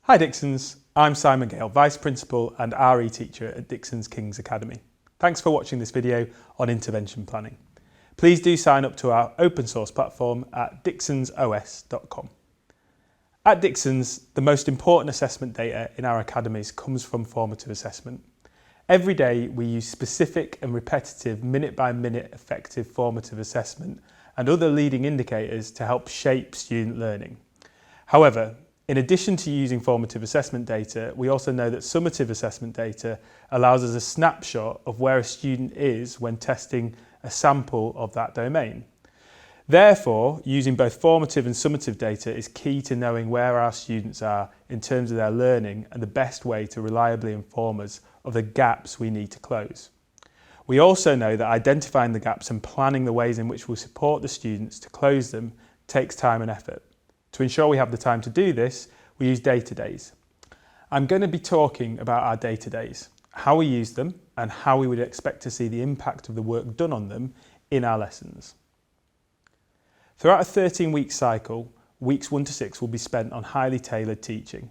Hi Dixons, I'm Simon Gayle, Vice Principal and RE Teacher at Dixons King's Academy. Thanks for watching this video on intervention planning. Please do sign up to our open source platform at dixonsos.com. At Dixons, the most important assessment data in our academies comes from formative assessment. Every day we use specific and repetitive minute-by-minute effective formative assessment and other leading indicators to help shape student learning. However, in addition to using formative assessment data, we also know that summative assessment data allows us a snapshot of where a student is when testing a sample of that domain. Therefore, using both formative and summative data is key to knowing where our students are in terms of their learning and the best way to reliably inform us of the gaps we need to close. We also know that identifying the gaps and planning the ways in which we'll support the students to close them takes time and effort. To ensure we have the time to do this, we use data days. I'm going to be talking about our data days, how we use them, and how we would expect to see the impact of the work done on them in our lessons. Throughout a 13-week cycle, weeks 1 to 6 will be spent on highly tailored teaching.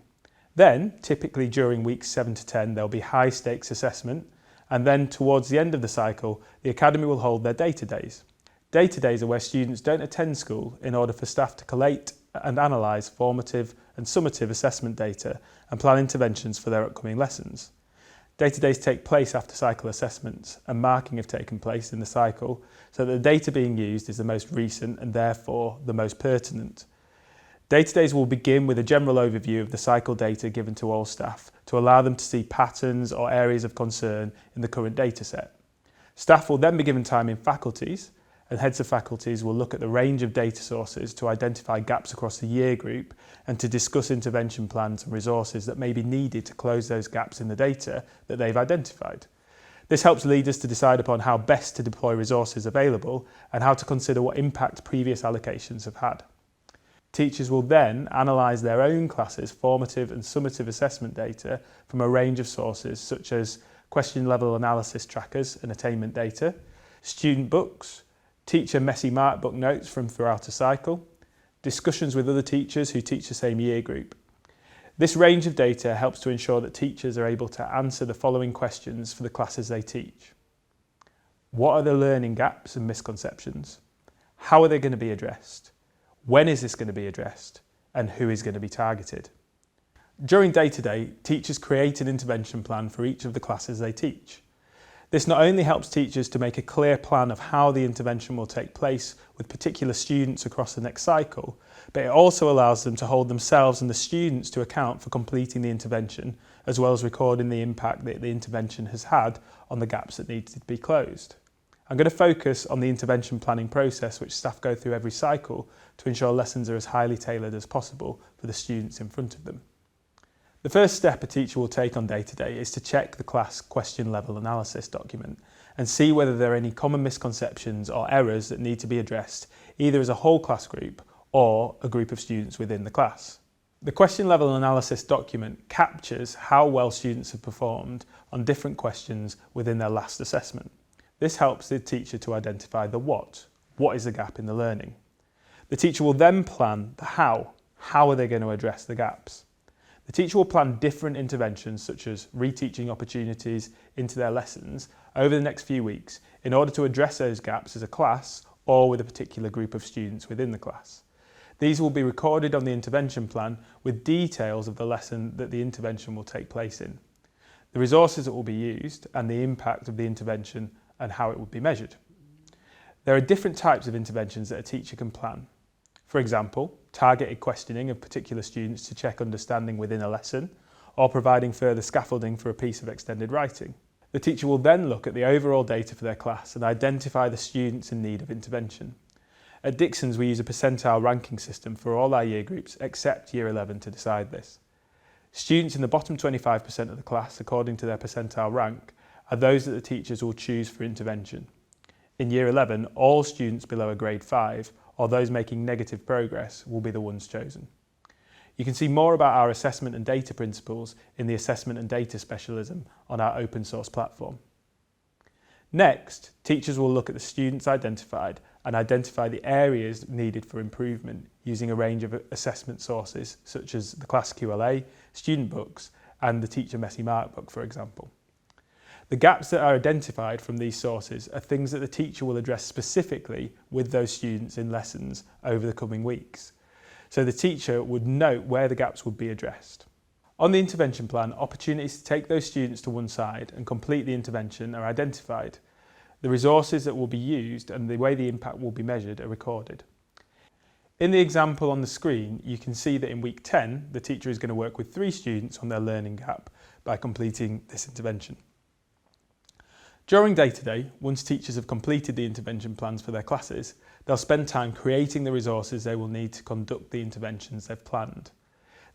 Then, typically during weeks 7 to 10, there'll be high-stakes assessment, and then towards the end of the cycle, the Academy will hold their data days. Data days are where students don't attend school in order for staff to collate and analyse formative and summative assessment data and plan interventions for their upcoming lessons. Data days take place after cycle assessments and marking have taken place in the cycle so that the data being used is the most recent and therefore the most pertinent. Data days will begin with a general overview of the cycle data given to all staff to allow them to see patterns or areas of concern in the current data set. Staff will then be given time in faculties, and heads of faculties will look at the range of data sources to identify gaps across the year group and to discuss intervention plans and resources that may be needed to close those gaps in the data that they've identified. This helps leaders to decide upon how best to deploy resources available and how to consider what impact previous allocations have had. Teachers will then analyse their own classes' formative and summative assessment data from a range of sources such as question level analysis trackers and attainment data, student books, teacher messy markbook notes from throughout a cycle, discussions with other teachers who teach the same year group. This range of data helps to ensure that teachers are able to answer the following questions for the classes they teach. What are the learning gaps and misconceptions? How are they going to be addressed? When is this going to be addressed? And who is going to be targeted? During Data Day, teachers create an intervention plan for each of the classes they teach. This not only helps teachers to make a clear plan of how the intervention will take place with particular students across the next cycle, but it also allows them to hold themselves and the students to account for completing the intervention, as well as recording the impact that the intervention has had on the gaps that need to be closed. I'm going to focus on the intervention planning process which staff go through every cycle to ensure lessons are as highly tailored as possible for the students in front of them. The first step a teacher will take on Data Day is to check the class question level analysis document and see whether there are any common misconceptions or errors that need to be addressed either as a whole class group or a group of students within the class. The question level analysis document captures how well students have performed on different questions within their last assessment. This helps the teacher to identify the what is the gap in the learning. The teacher will then plan the how are they going to address the gaps. The teacher will plan different interventions such as reteaching opportunities into their lessons over the next few weeks in order to address those gaps as a class or with a particular group of students within the class. These will be recorded on the intervention plan with details of the lesson that the intervention will take place in, the resources that will be used and the impact of the intervention and how it will be measured. There are different types of interventions that a teacher can plan. For example, targeted questioning of particular students to check understanding within a lesson, or providing further scaffolding for a piece of extended writing. The teacher will then look at the overall data for their class and identify the students in need of intervention. At Dixons, we use a percentile ranking system for all our year groups except Year 11 to decide this. Students in the bottom 25% of the class, according to their percentile rank, are those that the teachers will choose for intervention. In Year 11, all students below a grade 5 or those making negative progress will be the ones chosen. You can see more about our assessment and data principles in the assessment and data specialism on our open source platform. Next, teachers will look at the students identified and identify the areas needed for improvement using a range of assessment sources such as the class QLA, student books and the teacher Messy Mark book, for example. The gaps that are identified from these sources are things that the teacher will address specifically with those students in lessons over the coming weeks. So the teacher would note where the gaps would be addressed. On the intervention plan, opportunities to take those students to one side and complete the intervention are identified. The resources that will be used and the way the impact will be measured are recorded. In the example on the screen, you can see that in week 10, the teacher is going to work with 3 students on their learning gap by completing this intervention. During day-to-day, once teachers have completed the intervention plans for their classes, they'll spend time creating the resources they will need to conduct the interventions they've planned.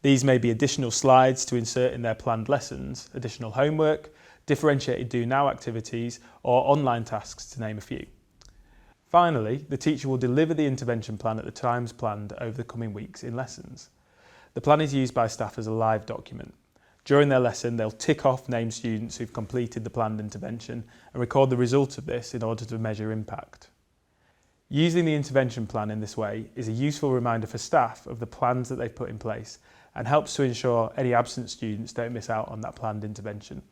These may be additional slides to insert in their planned lessons, additional homework, differentiated do now activities, or online tasks, to name a few. Finally, the teacher will deliver the intervention plan at the times planned over the coming weeks in lessons. The plan is used by staff as a live document. During their lesson, they'll tick off named students who've completed the planned intervention and record the result of this in order to measure impact. Using the intervention plan in this way is a useful reminder for staff of the plans that they've put in place and helps to ensure any absent students don't miss out on that planned intervention.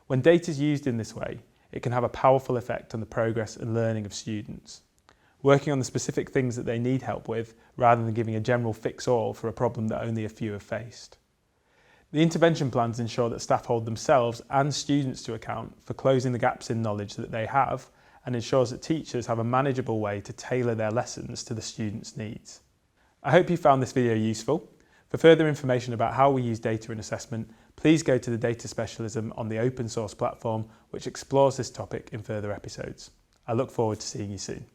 When data is used in this way, it can have a powerful effect on the progress and learning of students, working on the specific things that they need help with rather than giving a general fix-all for a problem that only a few have faced. The intervention plans ensure that staff hold themselves and students to account for closing the gaps in knowledge that they have and ensures that teachers have a manageable way to tailor their lessons to the students' needs. I hope you found this video useful. For further information about how we use data in assessment, please go to the data specialism on the open source platform, which explores this topic in further episodes. I look forward to seeing you soon.